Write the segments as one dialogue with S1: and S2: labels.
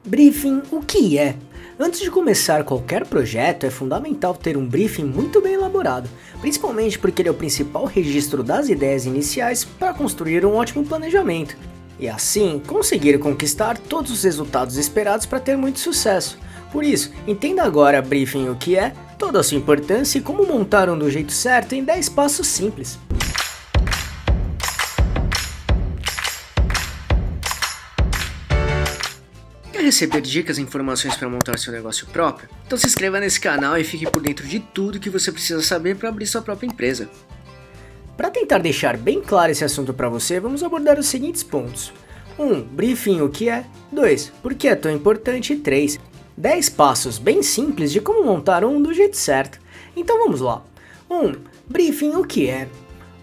S1: Briefing, o que é? Antes de começar qualquer projeto, é fundamental ter um briefing muito bem elaborado, principalmente porque ele é o principal registro das ideias iniciais para construir um ótimo planejamento, e assim conseguir conquistar todos os resultados esperados para ter muito sucesso. Por isso, entenda agora briefing o que é, toda a sua importância e como montar um do jeito certo em 10 passos simples. Quer receber dicas e informações para montar seu negócio próprio? Então se inscreva nesse canal e fique por dentro de tudo que você precisa saber para abrir sua própria empresa. Para tentar deixar bem claro esse assunto para você, vamos abordar os seguintes pontos. 1. Briefing o que é. 2. Por que é tão importante. E 3. 10 passos bem simples de como montar um do jeito certo. Então vamos lá. 1. Briefing o que é.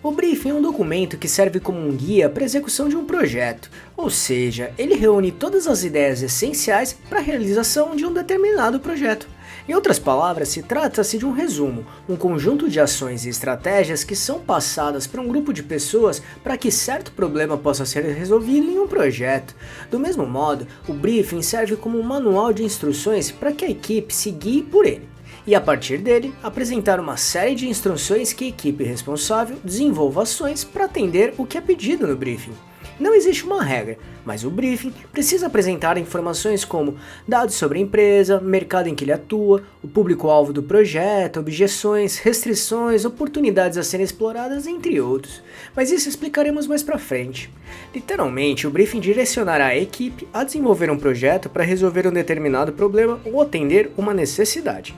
S1: O briefing é um documento que serve como um guia para a execução de um projeto, ou seja, ele reúne todas as ideias essenciais para a realização de um determinado projeto. Em outras palavras, se trata-se de um resumo, um conjunto de ações e estratégias que são passadas para um grupo de pessoas para que certo problema possa ser resolvido em um projeto. Do mesmo modo, o briefing serve como um manual de instruções para que a equipe se guie por ele. E a partir dele, apresentar uma série de instruções que a equipe responsável desenvolva ações para atender o que é pedido no briefing. Não existe uma regra, mas o briefing precisa apresentar informações como dados sobre a empresa, mercado em que ele atua, o público-alvo do projeto, objeções, restrições, oportunidades a serem exploradas, entre outros. Mas isso explicaremos mais para frente. Literalmente, o briefing direcionará a equipe a desenvolver um projeto para resolver um determinado problema ou atender uma necessidade.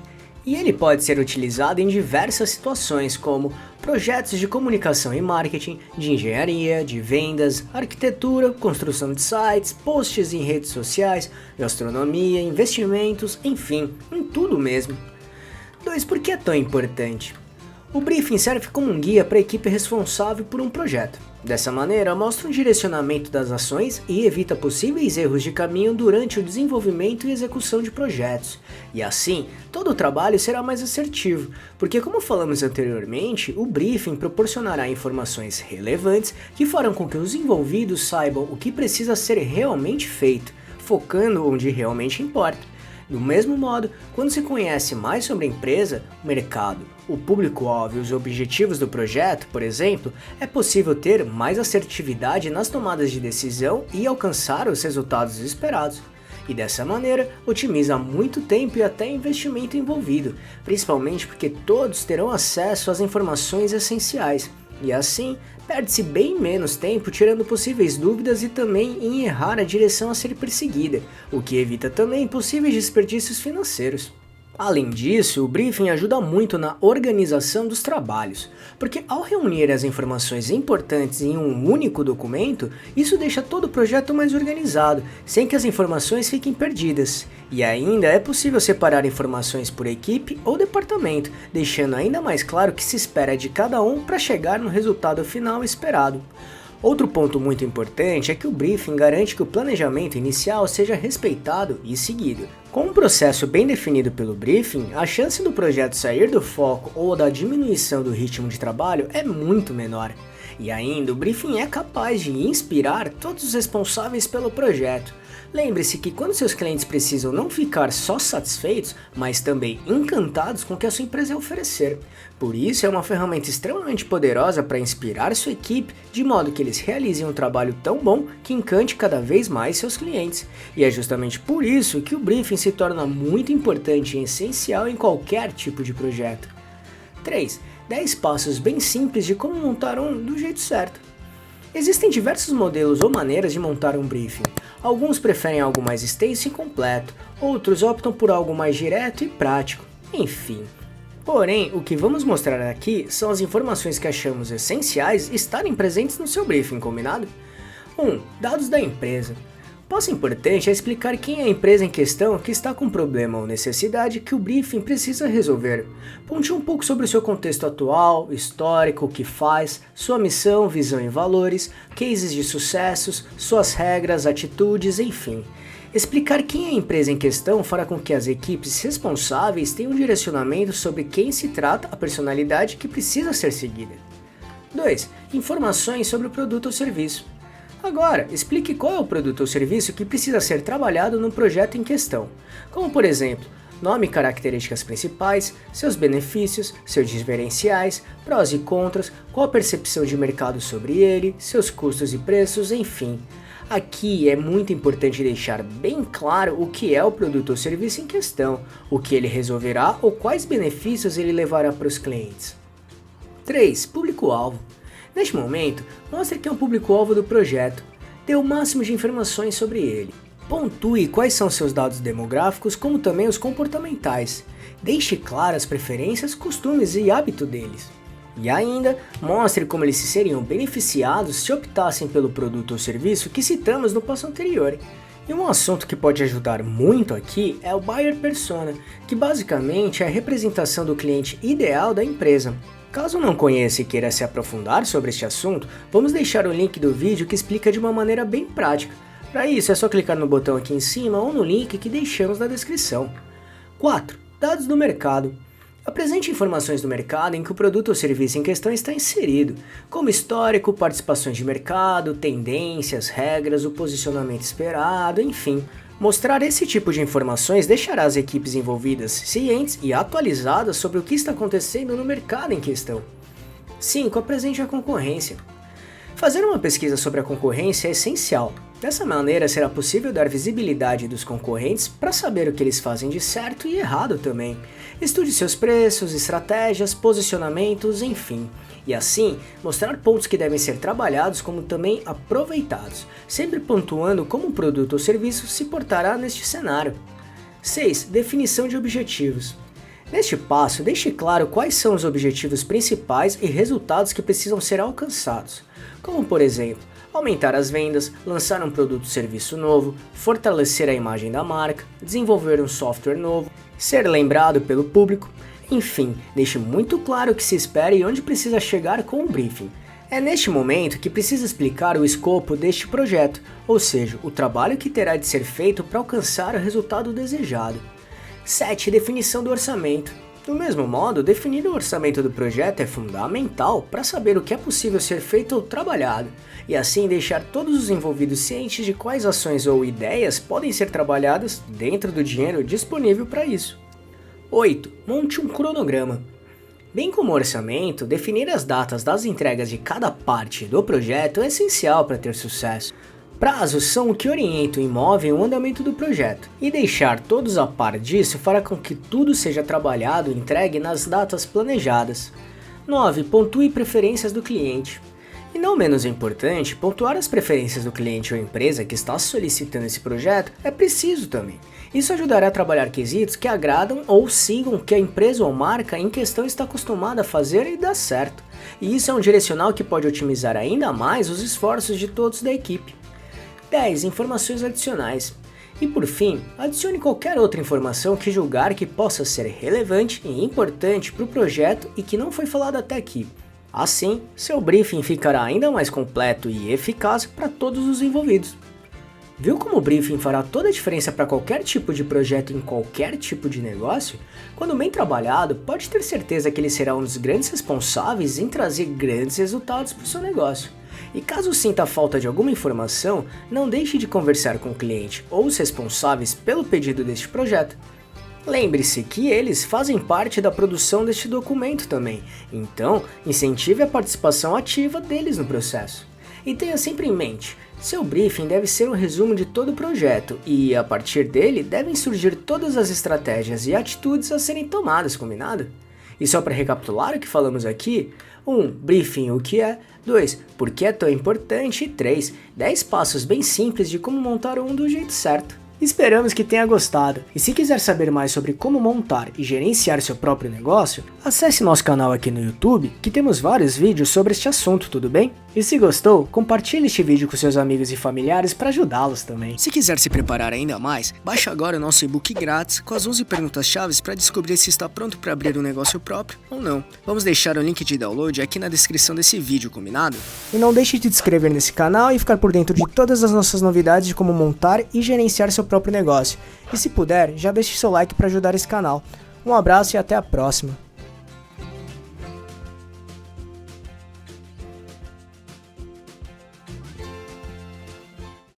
S1: E ele pode ser utilizado em diversas situações, como projetos de comunicação e marketing, de engenharia, de vendas, arquitetura, construção de sites, posts em redes sociais, gastronomia, investimentos, enfim, em tudo mesmo. 2. Por que é tão importante? O briefing serve como um guia para a equipe responsável por um projeto. Dessa maneira, mostra um direcionamento das ações e evita possíveis erros de caminho durante o desenvolvimento e execução de projetos. E assim, todo o trabalho será mais assertivo, porque como falamos anteriormente, o briefing proporcionará informações relevantes que farão com que os envolvidos saibam o que precisa ser realmente feito, focando onde realmente importa. Do mesmo modo, quando se conhece mais sobre a empresa, o mercado, o público-alvo e os objetivos do projeto, por exemplo, é possível ter mais assertividade nas tomadas de decisão e alcançar os resultados esperados. E dessa maneira, otimiza muito tempo e até investimento envolvido, principalmente porque todos terão acesso às informações essenciais. E assim, perde-se bem menos tempo tirando possíveis dúvidas e também em errar a direção a ser perseguida, o que evita também possíveis desperdícios financeiros. Além disso, o briefing ajuda muito na organização dos trabalhos, porque ao reunir as informações importantes em um único documento, isso deixa todo o projeto mais organizado, sem que as informações fiquem perdidas. E ainda é possível separar informações por equipe ou departamento, deixando ainda mais claro o que se espera de cada um para chegar no resultado final esperado. Outro ponto muito importante é que o briefing garante que o planejamento inicial seja respeitado e seguido. Com um processo bem definido pelo briefing, a chance do projeto sair do foco ou da diminuição do ritmo de trabalho é muito menor. E ainda, o briefing é capaz de inspirar todos os responsáveis pelo projeto. Lembre-se que quando seus clientes precisam não ficar só satisfeitos, mas também encantados com o que a sua empresa oferecer. Por isso é uma ferramenta extremamente poderosa para inspirar sua equipe, de modo que eles realizem um trabalho tão bom que encante cada vez mais seus clientes. E é justamente por isso que o briefing se torna muito importante e essencial em qualquer tipo de projeto. 3. 10 passos bem simples de como montar um do jeito certo. Existem diversos modelos ou maneiras de montar um briefing. Alguns preferem algo mais extenso e completo, outros optam por algo mais direto e prático, enfim. Porém, o que vamos mostrar aqui são as informações que achamos essenciais estarem presentes no seu briefing, combinado? 1. Dados da empresa. O passo importante é explicar quem é a empresa em questão que está com problema ou necessidade que o briefing precisa resolver. Ponte um pouco sobre o seu contexto atual, histórico, o que faz, sua missão, visão e valores, cases de sucessos, suas regras, atitudes, enfim. Explicar quem é a empresa em questão fará com que as equipes responsáveis tenham um direcionamento sobre quem se trata a personalidade que precisa ser seguida. 2. Informações sobre o produto ou serviço. Agora, explique qual é o produto ou serviço que precisa ser trabalhado no projeto em questão, como por exemplo, nome e características principais, seus benefícios, seus diferenciais, prós e contras, qual a percepção de mercado sobre ele, seus custos e preços, enfim. Aqui é muito importante deixar bem claro o que é o produto ou serviço em questão, o que ele resolverá ou quais benefícios ele levará para os clientes. 3. Público-alvo. Neste momento, mostre quem é o público-alvo do projeto, dê o máximo de informações sobre ele. Pontue quais são seus dados demográficos, como também os comportamentais. Deixe claras as preferências, costumes e hábito deles. E ainda, mostre como eles se seriam beneficiados se optassem pelo produto ou serviço que citamos no passo anterior. E um assunto que pode ajudar muito aqui é o Buyer Persona, que basicamente é a representação do cliente ideal da empresa. Caso não conheça e queira se aprofundar sobre este assunto, vamos deixar o link do vídeo que explica de uma maneira bem prática. Para isso é só clicar no botão aqui em cima ou no link que deixamos na descrição. 4. Dados do mercado. Apresente informações do mercado em que o produto ou serviço em questão está inserido, como histórico, participações de mercado, tendências, regras, o posicionamento esperado, enfim. Mostrar esse tipo de informações deixará as equipes envolvidas cientes e atualizadas sobre o que está acontecendo no mercado em questão. 5. Apresente a concorrência. Fazer uma pesquisa sobre a concorrência é essencial. Dessa maneira será possível dar visibilidade dos concorrentes para saber o que eles fazem de certo e errado também. Estude seus preços, estratégias, posicionamentos, enfim. E assim, mostrar pontos que devem ser trabalhados como também aproveitados, sempre pontuando como um produto ou serviço se portará neste cenário. 6. Definição de objetivos. Neste passo, deixe claro quais são os objetivos principais e resultados que precisam ser alcançados, como por exemplo, aumentar as vendas, lançar um produto ou serviço novo, fortalecer a imagem da marca, desenvolver um software novo, ser lembrado pelo público, enfim, deixe muito claro o que se espera e onde precisa chegar com o briefing. É neste momento que precisa explicar o escopo deste projeto, ou seja, o trabalho que terá de ser feito para alcançar o resultado desejado. 7. Definição do orçamento. Do mesmo modo, definir o orçamento do projeto é fundamental para saber o que é possível ser feito ou trabalhado, e assim deixar todos os envolvidos cientes de quais ações ou ideias podem ser trabalhadas dentro do dinheiro disponível para isso. 8. Monte um cronograma. Bem como o orçamento, definir as datas das entregas de cada parte do projeto é essencial para ter sucesso. Prazos são o que orientam e movem o andamento do projeto, e deixar todos a par disso fará com que tudo seja trabalhado e entregue nas datas planejadas. 9. Pontue preferências do cliente. E não menos importante, pontuar as preferências do cliente ou empresa que está solicitando esse projeto é preciso também. Isso ajudará a trabalhar quesitos que agradam ou sigam o que a empresa ou marca em questão está acostumada a fazer e dá certo. E isso é um direcional que pode otimizar ainda mais os esforços de todos da equipe. 10. Informações adicionais. E por fim, adicione qualquer outra informação que julgar que possa ser relevante e importante para o projeto e que não foi falado até aqui. Assim, seu briefing ficará ainda mais completo e eficaz para todos os envolvidos. Viu como o briefing fará toda a diferença para qualquer tipo de projeto em qualquer tipo de negócio? Quando bem trabalhado, pode ter certeza que ele será um dos grandes responsáveis em trazer grandes resultados para o seu negócio. E caso sinta a falta de alguma informação, não deixe de conversar com o cliente ou os responsáveis pelo pedido deste projeto. Lembre-se que eles fazem parte da produção deste documento também, então incentive a participação ativa deles no processo. E tenha sempre em mente, seu briefing deve ser um resumo de todo o projeto e, a partir dele, devem surgir todas as estratégias e atitudes a serem tomadas, combinado? E só para recapitular o que falamos aqui, 1. Briefing o que é, 2. Por que é tão importante e 3. 10 passos bem simples de como montar um do jeito certo. Esperamos que tenha gostado, e se quiser saber mais sobre como montar e gerenciar seu próprio negócio, acesse nosso canal aqui no YouTube, que temos vários vídeos sobre este assunto, tudo bem? E se gostou, compartilhe este vídeo com seus amigos e familiares para ajudá-los também. Se quiser se preparar ainda mais, baixe agora o nosso e-book grátis com as 11 perguntas-chave para descobrir se está pronto para abrir um negócio próprio ou não. Vamos deixar o link de download aqui na descrição desse vídeo, combinado? E não deixe de se inscrever nesse canal e ficar por dentro de todas as nossas novidades de como montar e gerenciar seu próprio negócio. E se puder, já deixe seu like para ajudar esse canal. Um abraço e até a próxima.